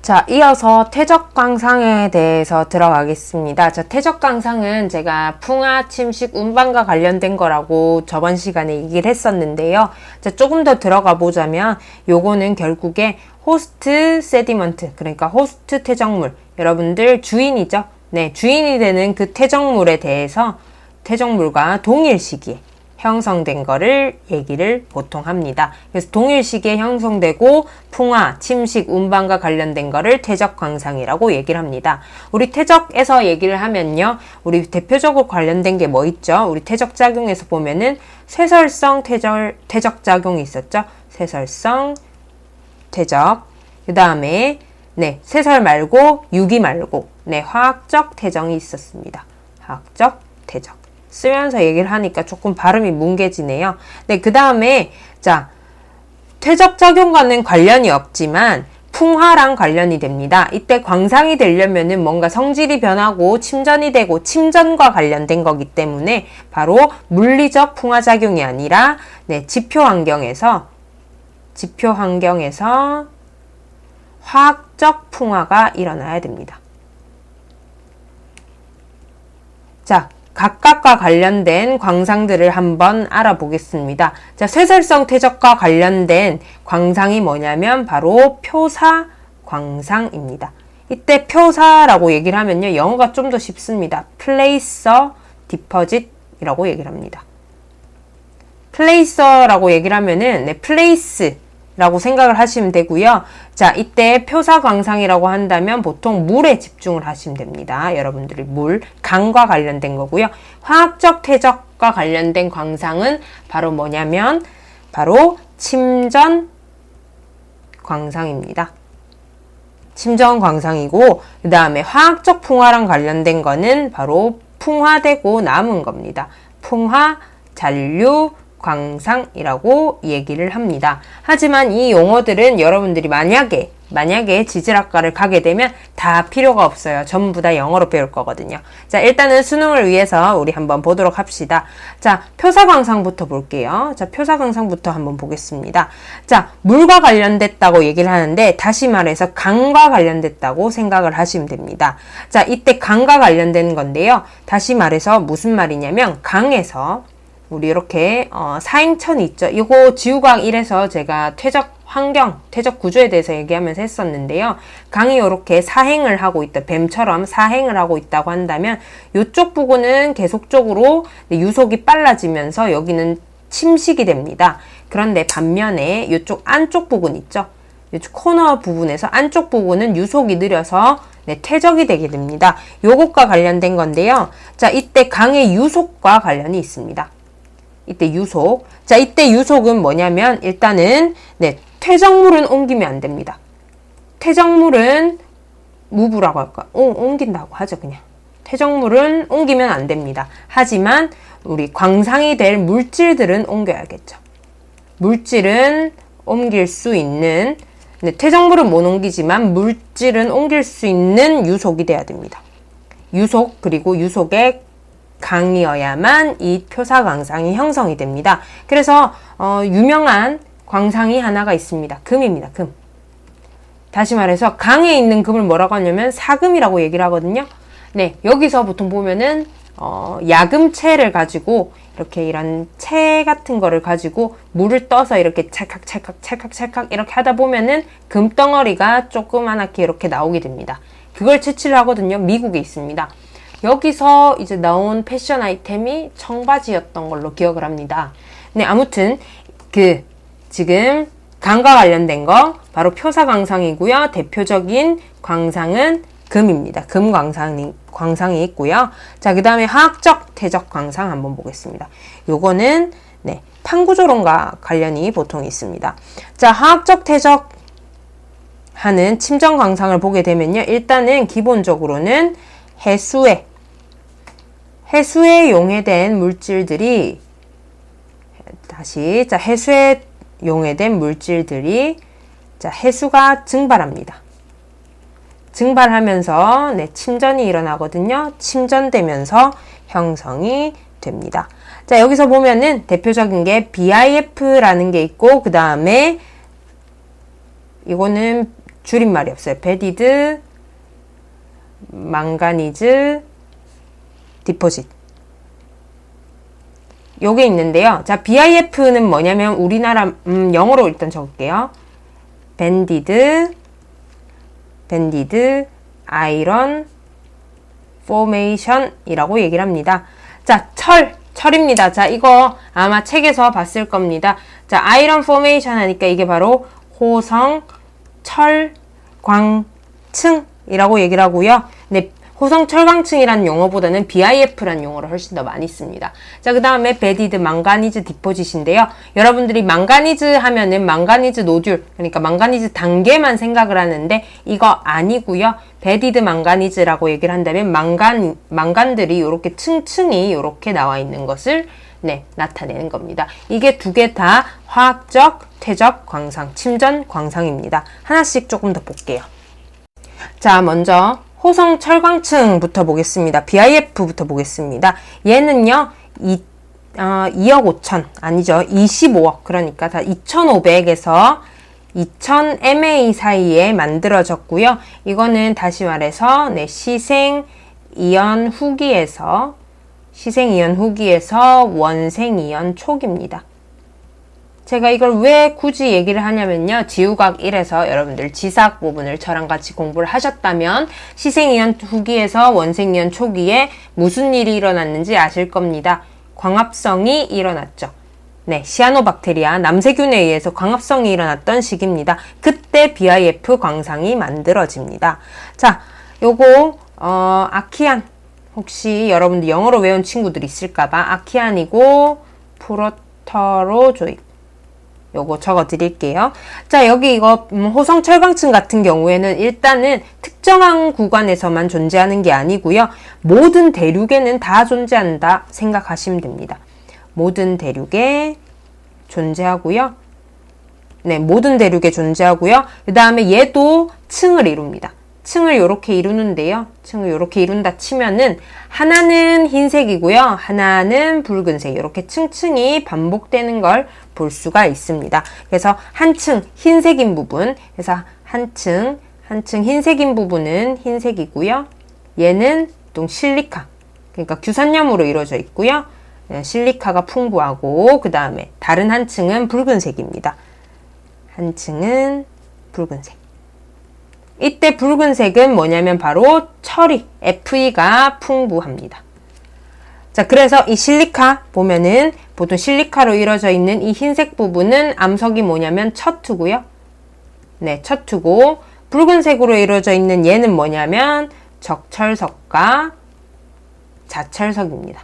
자, 이어서 퇴적광상에 대해서 들어가겠습니다. 자, 퇴적광상은 제가 풍화, 침식, 운반과 관련된 거라고 저번 시간에 얘기를 했었는데요. 자, 조금 더 들어가 보자면 요거는 결국에 호스트 세디먼트, 그러니까 호스트 퇴적물, 여러분들 주인이죠. 네, 주인이 되는 그 퇴적물에 대해서 퇴적물과 동일 시기에 형성된 거를 얘기를 보통 합니다. 그래서 동일 시기에 형성되고 풍화, 침식, 운반과 관련된 거를 퇴적광상이라고 얘기를 합니다. 우리 퇴적에서 얘기를 하면요. 우리 대표적으로 관련된 게 뭐 있죠? 우리 퇴적작용에서 보면은 쇠설성 퇴적작용이 있었죠? 쇠설성 퇴적. 그 다음에 네, 쇠설 말고 유기 말고 네, 화학적 퇴적이 있었습니다. 화학적 퇴적. 쓰면서 얘기를 하니까 조금 발음이 뭉개지네요. 네, 그 다음에 자, 퇴적작용과는 관련이 없지만 풍화랑 관련이 됩니다. 이때 광상이 되려면은 뭔가 성질이 변하고 침전이 되고 침전과 관련된 거기 때문에 바로 물리적 풍화작용이 아니라 네, 지표 환경에서 화학적 풍화가 일어나야 됩니다. 자, 각각과 관련된 광상들을 한번 알아보겠습니다. 자, 쇠설성 퇴적과 관련된 광상이 뭐냐면 바로 표사 광상입니다. 이때 표사라고 얘기를 하면요. 영어가 좀 더 쉽습니다. Placer Deposit이라고 얘기를 합니다. Placer라고 얘기를 하면은 네, Place라고 생각을 하시면 되고요. 자, 이때 표사 광상이라고 한다면 보통 물에 집중을 하시면 됩니다. 여러분들이 물, 강과 관련된 거고요. 화학적 퇴적과 관련된 광상은 바로 뭐냐면 바로 침전 광상입니다. 침전 광상이고 그 다음에 화학적 풍화랑 관련된 거는 바로 풍화되고 남은 겁니다. 풍화, 잔류, 광상이라고 얘기를 합니다. 하지만 이 용어들은 여러분들이 만약에 지질학과를 가게 되면 다 필요가 없어요. 전부 다 영어로 배울 거거든요. 자, 일단은 수능을 위해서 우리 한번 보도록 합시다. 자, 표사광상부터 볼게요. 자, 표사광상부터 한번 보겠습니다. 자, 물과 관련됐다고 얘기를 하는데 다시 말해서 강과 관련됐다고 생각을 하시면 됩니다. 자, 이때 강과 관련된 건데요. 다시 말해서 무슨 말이냐면 강에서 우리 이렇게 사행천이 있죠. 이거 지구과학 1에서 제가 퇴적 구조에 대해서 얘기하면서 했었는데요. 강이 이렇게 사행을 하고 있다. 뱀처럼 사행을 하고 있다고 한다면 이쪽 부분은 계속적으로 유속이 빨라지면서 여기는 침식이 됩니다. 그런데 반면에 이쪽 안쪽 부분 있죠. 이쪽 코너 부분에서 안쪽 부분은 유속이 느려서 네, 퇴적이 되게 됩니다. 요것과 관련된 건데요. 자, 이때 강의 유속과 관련이 있습니다. 이때 유속. 자, 이때 유속은 뭐냐면 일단은 네, 퇴적물은 옮기면 안 됩니다. 퇴적물은 무브라고 할까? 옮긴다고 하죠, 그냥. 퇴적물은 옮기면 안 됩니다. 하지만 우리 광상이 될 물질들은 옮겨야겠죠. 물질은 옮길 수 있는 네, 퇴적물은 못 옮기지만 물질은 옮길 수 있는 유속이 돼야 됩니다. 유속 그리고 유속의 강이어야만 이 표사 광상이 형성이 됩니다. 그래서 유명한 광상이 하나가 있습니다. 금입니다. 금. 다시 말해서 강에 있는 금을 뭐라고 하냐면 사금이라고 얘기를 하거든요. 네, 여기서 보통 보면은 야금채를 가지고 이렇게 이런 채 같은 거를 가지고 물을 떠서 이렇게 찰칵 이렇게 하다 보면은 금덩어리가 조그만하게 이렇게 나오게 됩니다. 그걸 채취를 하거든요. 미국에 있습니다. 여기서 이제 나온 패션 아이템이 청바지였던 걸로 기억을 합니다. 네, 아무튼 지금 강과 관련된 거 바로 표사 광상이고요. 대표적인 광상은 금입니다. 금 광상이 있고요. 자, 그 다음에 화학적 퇴적 광상 한번 보겠습니다. 요거는 네, 판구조론과 관련이 보통 있습니다. 자, 화학적 퇴적 하는 침전 광상을 보게 되면요. 일단은 기본적으로는 해수에 용해된 물질들이 자, 해수에 용해된 물질들이 자, 해수가 증발합니다. 증발하면서 네, 침전이 일어나거든요. 침전되면서 형성이 됩니다. 자, 여기서 보면은 대표적인 게 BIF라는 게 있고 그 다음에 이거는 줄임말이 없어요. 베디드 망가니즈 디포짓. 요게 있는데요. 자, BIF는 뭐냐면 우리나라 영어로 일단 적을게요. 밴디드 아이런 포메이션이라고 얘기를 합니다. 자, 철입니다. 자, 이거 아마 책에서 봤을 겁니다. 자, 아이런 포메이션 하니까 이게 바로 호성 철광층이라고 얘기를 하고요. 네, 호성 철광층이라는 용어보다는 BIF라는 용어를 훨씬 더 많이 씁니다. 자, 그 다음에 베디드 망가니즈 디포짓인데요. 여러분들이 망가니즈 하면은 망가니즈 노듈, 그러니까 망가니즈 단계만 생각을 하는데 이거 아니고요. 베디드 망가니즈라고 얘기를 한다면 망간들이 이렇게 층층이 이렇게 나와 있는 것을 나타내는 겁니다. 이게 두 개 다 화학적, 퇴적 광상, 침전 광상입니다. 하나씩 조금 더 볼게요. 자, 먼저 호성 철광층부터 보겠습니다. BIF부터 보겠습니다. 얘는요, 2억 5천, 아니죠. 25억. 그러니까 다 2,500에서 2,000 MA 사이에 만들어졌고요. 이거는 다시 말해서, 시생이온 후기에서 원생이온 초기입니다. 제가 이걸 왜 굳이 얘기를 하냐면요. 지우각 1에서 여러분들 지삭 부분을 저랑 같이 공부를 하셨다면 시생이온 후기에서 원생이온 초기에 무슨 일이 일어났는지 아실 겁니다. 광합성이 일어났죠. 시아노박테리아 남세균에 의해서 광합성이 일어났던 시기입니다. 그때 BIF 광상이 만들어집니다. 자, 요거 아키안, 혹시 여러분들 영어로 외운 친구들 있을까봐 아키안이고 프로터로조입, 요거 적어 드릴게요. 자, 여기 이거 호성 철광층 같은 경우에는 일단은 특정한 구간에서만 존재하는 게 아니고요. 모든 대륙에는 다 존재한다 생각하시면 됩니다. 모든 대륙에 존재하고요. 모든 대륙에 존재하고요. 그 다음에 얘도 층을 이룹니다. 층을 이렇게 이루는데요. 층을 이렇게 이룬다 치면은 하나는 흰색이고요. 하나는 붉은색. 이렇게 층층이 반복되는 걸 볼 수가 있습니다. 그래서 한 층 흰색인 부분, 그래서 한 층 흰색인 부분은 흰색이고요. 얘는 또 실리카, 그러니까 규산염으로 이루어져 있고요. 실리카가 풍부하고 그 다음에 다른 한 층은 붉은색입니다. 한 층은 붉은색. 이때 붉은색은 뭐냐면 바로 철이, Fe가 풍부합니다. 자, 그래서 이 실리카 보면은 보통 실리카로 이루어져 있는 이 흰색 부분은 암석이 뭐냐면 척투고요. 척투고 붉은색으로 이루어져 있는 얘는 뭐냐면 적철석과 자철석입니다.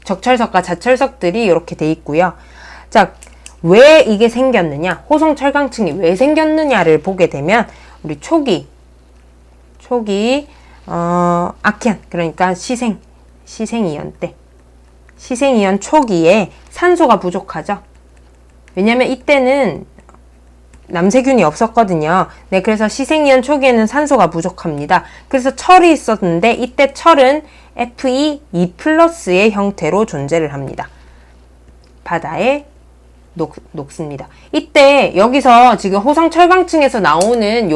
적철석과 자철석들이 이렇게 돼 있고요. 자, 왜 이게 생겼느냐, 호성 철광층이 왜 생겼느냐를 보게 되면 우리 초기 아키안, 그러니까 시생이온 때, 시생이온 초기에 산소가 부족하죠. 왜냐면 이때는 남세균이 없었거든요. 그래서 시생이온 초기에는 산소가 부족합니다. 그래서 철이 있었는데 이때 철은 Fe2+의 형태로 존재를 합니다. 바다에 녹습니다. 이때 여기서 지금 호성 철광층에서 나오는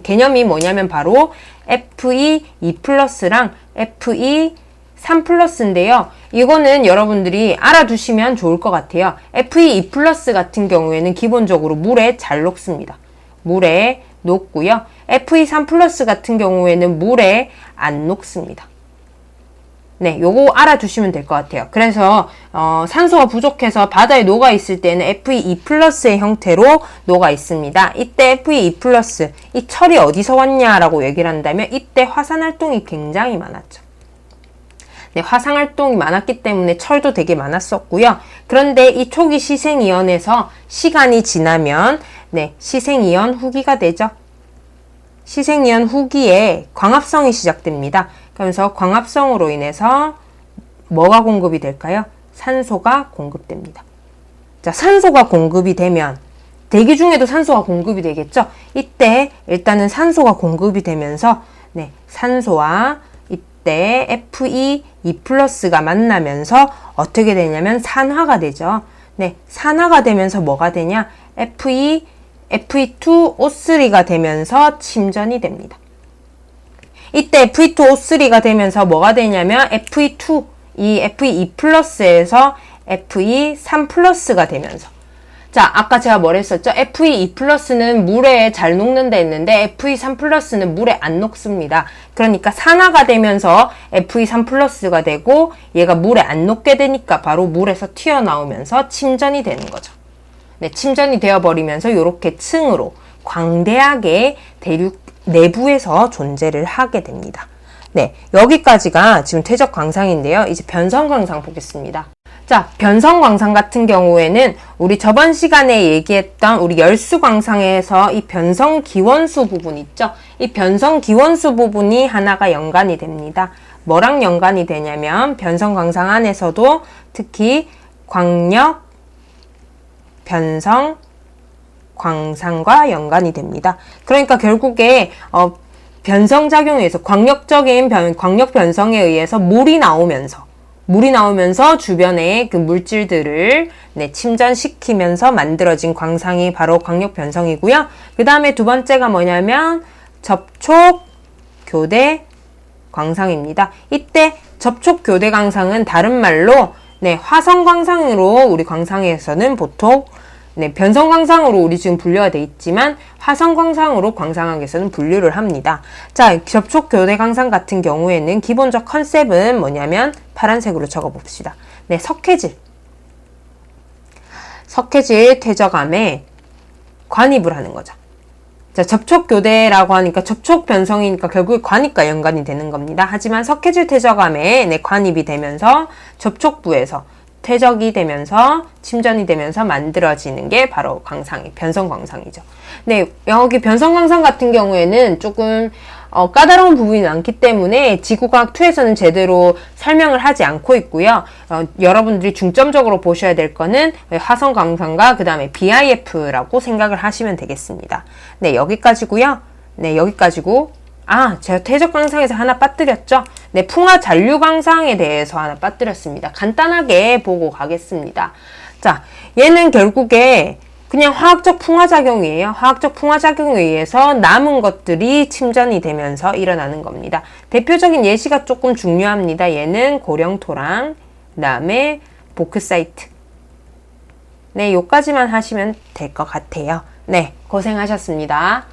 개념이 뭐냐면 바로 Fe2+랑 Fe3+인데요. 이거는 여러분들이 알아두시면 좋을 것 같아요. Fe2+ 같은 경우에는 기본적으로 물에 잘 녹습니다. 물에 녹고요. Fe3+ 같은 경우에는 물에 안 녹습니다. 요거 알아두시면 될 것 같아요. 그래서 산소가 부족해서 바다에 녹아 있을 때는 Fe2+의 형태로 녹아 있습니다. 이때 Fe2+, 이 철이 어디서 왔냐라고 얘기를 한다면 이때 화산활동이 굉장히 많았죠. 화산활동이 많았기 때문에 철도 되게 많았었고요. 그런데 이 초기 시생이온에서 시간이 지나면 시생이온 후기가 되죠. 시생이온 후기에 광합성이 시작됩니다. 그러면서 광합성으로 인해서 뭐가 공급이 될까요? 산소가 공급됩니다. 자, 산소가 공급이 되면 대기 중에도 산소가 공급이 되겠죠? 이때 일단은 산소가 공급이 되면서 산소와 이때 Fe2+가 만나면서 어떻게 되냐면 산화가 되죠. 산화가 되면서 뭐가 되냐? Fe2O3가 되면서 침전이 됩니다. 이때 Fe2O3가 되면서 뭐가 되냐면 Fe2, 이 Fe2 플러스에서 Fe3 플러스가 되면서, 자, 아까 제가 뭐랬었죠? Fe2 플러스는 물에 잘 녹는다 했는데 Fe3 플러스는 물에 안 녹습니다. 그러니까 산화가 되면서 Fe3 플러스가 되고 얘가 물에 안 녹게 되니까 바로 물에서 튀어나오면서 침전이 되는 거죠. 네, 침전이 되어버리면서 이렇게 층으로 광대하게 대륙 내부에서 존재를 하게 됩니다. 네, 여기까지가 지금 퇴적 광상인데요. 이제 변성 광상 보겠습니다. 자, 변성 광상 같은 경우에는 우리 저번 시간에 얘기했던 우리 열수 광상에서 이 변성 기원수 부분 있죠? 이 변성 기원수 부분이 하나가 연관이 됩니다. 뭐랑 연관이 되냐면 변성 광상 안에서도 특히 광력 변성 광상과 연관이 됩니다. 그러니까 결국에 변성작용에 의해서 광력 변성에 의해서 물이 나오면서 주변의 그 물질들을 침전시키면서 만들어진 광상이 바로 광력 변성이고요. 그 다음에 두 번째가 뭐냐면 접촉 교대 광상입니다. 이때 접촉 교대 광상은 다른 말로 화성 광상으로 우리 광상에서는 보통 변성 광상으로 우리 지금 분류가 돼 있지만 화성 광상으로 광상학에서는 분류를 합니다. 자, 접촉 교대 광상 같은 경우에는 기본적 컨셉은 뭐냐면 파란색으로 적어봅시다. 네, 석회질 퇴적암에 관입을 하는 거죠. 자, 접촉 교대라고 하니까 접촉 변성이니까 결국 관입과 연관이 되는 겁니다. 하지만 석회질 퇴적암에 관입이 되면서 접촉부에서 퇴적이 되면서 침전이 되면서 만들어지는 게 바로 변성 광상이죠. 네, 여기 변성 광상 같은 경우에는 조금 까다로운 부분이 많기 때문에 지구과학 2에서는 제대로 설명을 하지 않고 있고요. 여러분들이 중점적으로 보셔야 될 거는 화성 광상과 그 다음에 BIF라고 생각을 하시면 되겠습니다. 네, 여기까지고요. 네, 여기까지고. 제가 퇴적 광상에서 하나 빠뜨렸죠? 네, 풍화 잔류 광상에 대해서 하나 빠뜨렸습니다. 간단하게 보고 가겠습니다. 자, 얘는 결국에 그냥 화학적 풍화작용이에요. 화학적 풍화작용에 의해서 남은 것들이 침전이 되면서 일어나는 겁니다. 대표적인 예시가 조금 중요합니다. 얘는 고령토랑, 그 다음에 보크사이트. 네, 요까지만 하시면 될 것 같아요. 네, 고생하셨습니다.